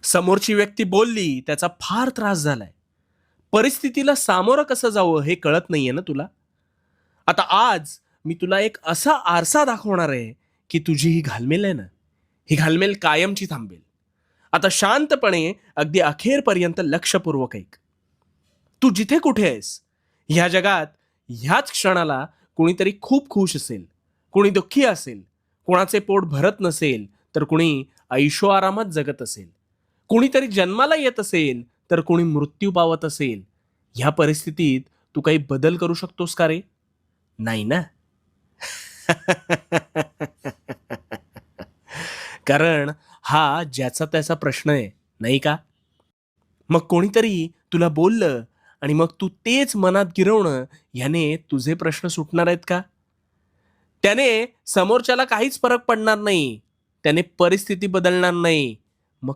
समोरची व्यक्ती बोलली, त्याचा फार त्रास झालाय. परिस्थितीला सामोरं कसं जावं हे कळत नाहीये ना तुला? आता आज मी तुला एक असा आरसा दाखवणार आहे, की तुझी ही घालमेल आहे ना, ही घालमेल कायमची थांबेल. आता शांतपणे अगदी अखेरपर्यंत लक्षपूर्वक ऐक. तू जिथे कुठे आहेस, ह्या जगात ह्याच क्षणाला कुणीतरी खूप खुश असेल, कुणी दुःखी असेल, कुणाचे पोट भरत नसेल, तर कुणी ऐशोआरामात जगत असेल. कुणीतरी जन्माला येत असेल, तर कुणी मृत्यू पावत असेल. ह्या परिस्थितीत तू काही बदल करू शकतोस का रे? नाही ना? कारण हा ज्याचा त्याचा प्रश्न आहे, नाही का? मग कोणीतरी तुला बोललं आणि मग तू तेच मनात गिरवणं, ह्याने तुझे प्रश्न सुटणार आहेत का? त्याने समोरच्याला काहीच फरक पडणार नाही. त्याने परिस्थिती बदलणार नाही. मग